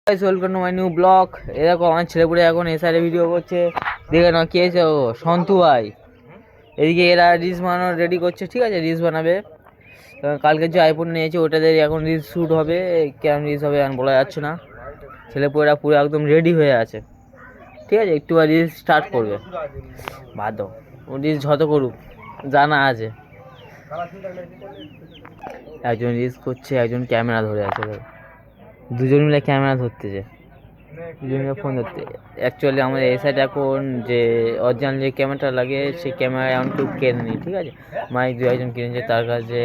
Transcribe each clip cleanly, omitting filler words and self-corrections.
Welcome to my new blog. এরকম আমার ছেলেপুলে এখন এসআরে ভিডিও করছে, দেখে না কে আছে ও সন্তু ভাই। এদিকে এরা রিলস বানানো রেডি করছে, ঠিক আছে রিলস বানাবে। কালকে যে আইফোন নিয়েছে ওটাদের এখন রিলস শ্যুট হবে, কেমন রিলস হবে এখন বলা যাচ্ছে না। ছেলেপুলেরা পুরো একদম রেডি হয়ে আছে, ঠিক আছে একটু রিলস স্টার্ট করবে। বাদ দাও, ও রিলস যত করুক জানা আছে। একজন রিলস করছে, একজন ক্যামেরা ধরে আছে, দুজন মিলে ক্যামেরা ধরতেছে, দুজন মিলে ফোন ধরতে। অ্যাকচুয়ালি আমাদের এই সাইডে এখন যে অরিজিনাল যে ক্যামেরাটা লাগে সেই ক্যামেরা এখন কেউ কেনেনি, ঠিক আছে মাইক দু একজন কিনেছে, তার কাছে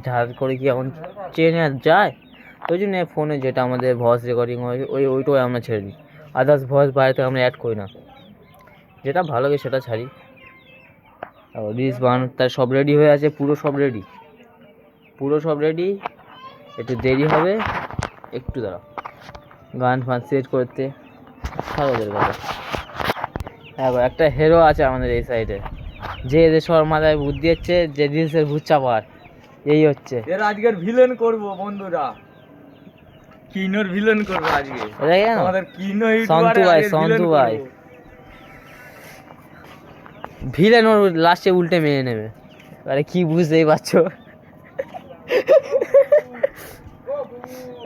ধার করে কি এখন চেনে যায়। ওই জন্য ফোনে যেটা আমাদের ভয়েস রেকর্ডিং হয় ওইটাই আমরা ছেড়ে দিই, আদার্স ভয়েস বাইরে থেকে আমরা অ্যাড করি না, যেটা ভালো লাগে সেটা ছাড়ি। রিলস বানানো তার সব রেডি হয়ে আছে, পুরো সব রেডি। একটু দেরি হবে, একটু দাঁড়াও, গান ফান সেট করতে ওদের কথা। দেখো একটা হিরো আছে আমাদের এই সাইডে, যে এদের সবার মাথায় বুদ্ধি হচ্ছে যে রিলসের ভূত চাপার, এই হচ্ছে এর আজকের ভিলেন করব বন্ধুরা, কিনোর ভিলেন করব আজকে। আমাদের কিনো সন্তু ভাই ভিলেন ওর লাস্টে উল্টে মেরে নেবে, আরে কি বুঝতেই পারছো।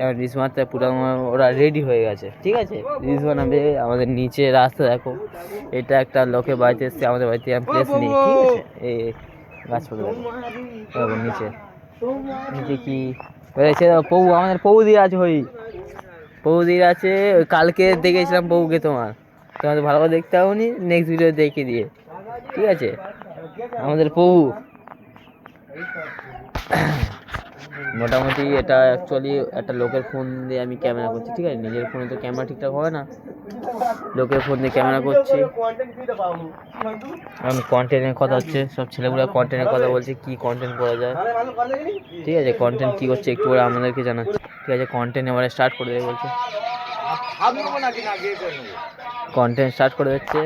এবার রিলস মারতে পুরো ওরা রেডি হয়ে গেছে, ঠিক আছে রিলস বানাবে। আমাদের নিচে রাস্তা দেখো, এটা একটা লোকের বাড়িতে এসছে, আমাদের বাড়িতে প্লেস নেই, ঠিক আছে এই গাছপালা দেখো নিচে কি হয়েছে। পৌ আমাদের পৌদির আছে, পৌদির আছে, কালকে দেখেছিলাম পৌকে, তোমাদের ভালো করে দেখতে হবনি, নেক্সট ভিডিও দেখে দিয়ে, ঠিক আছে আমাদের পৌ। মোটামুটি এটা অ্যাকচুয়ালি একটা লোকের ফোন দিয়ে আমি ক্যামেরা করছি, ঠিক আছে নিজের ফোনে তো ক্যামেরা ঠিকঠাক হয় না, লোকের ফোন দিয়ে ক্যামেরা করছি। এখন কন্টেন্টের কথা হচ্ছে, সব ছেলেগুলো কন্টেন্টের কথা বলছে, কি কন্টেন্ট করা যায়, ঠিক আছে কন্টেন্ট কী করছে একটু করে আমাদেরকে জানাচ্ছে, ঠিক আছে কন্টেন্ট এবারে স্টার্ট করে দেবে বলছে, কন্টেন্ট স্টার্ট করে দিচ্ছে।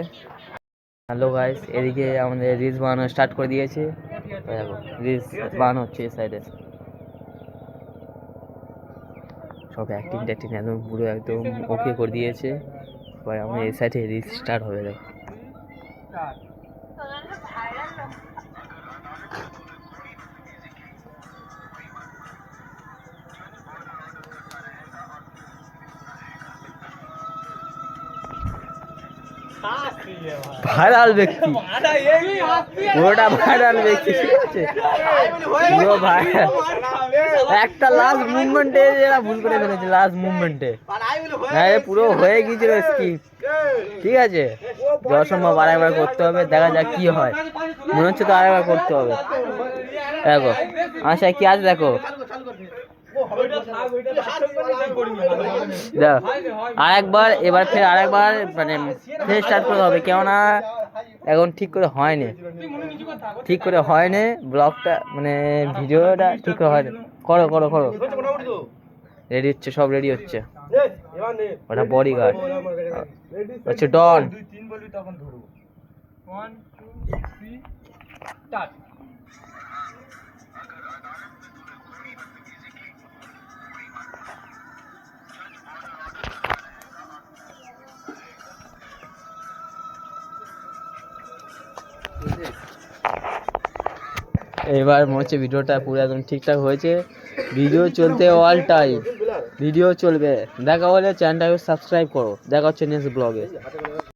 হ্যালো গাইস, এদিকে আমাদের রিলস বানানো স্টার্ট করে দিয়েছে, দেখো রিলস বানানো হচ্ছে এই সাইডে, সব অ্যাক্টিং একদম পুরো একদম ওকে করে দিয়েছে। এবার আমরা এই সাইডে রিলস স্টার্ট হবে, দেখো ভাইরাল ব্যক্তি, পুরোটা ভাইরাল ব্যক্তি, ঠিক আছে পুরো ভাইরাল। একটা লাস্ট মুভমেন্টে এরা ভুল করে ফেলেছে, লাস্ট মুভমেন্টে পুরো হয়ে গিয়েছিল স্কিপ, ঠিক আছে যথাসম্ভব আরেকবার করতে হবে, দেখা যাক কি হয়, মনে হচ্ছে তো আরেকবার করতে হবে। দেখো আচ্ছা কি আছে দেখো, আরেকবার এবার ফের আরেকবার মানে ফের স্টার্ট করতে হবে, কেননা এখন ঠিক করে হয়নি ব্লগটা, মানে ভিডিওটা ঠিক করে হয়নি। করো রেডি হচ্ছে, সব রেডি হচ্ছে, ওটা বডিগার্ড হচ্ছে ডন। এবার মনে হচ্ছে ভিডিওটা পুরো একদম ঠিকঠাক হয়েছে, ভিডিও চলতে অল টাইম ভিডিও চলবে। দেখা হলে চ্যানেলটাকে সাবস্ক্রাইব করো, দেখা হচ্ছে নেক্সট ব্লগে।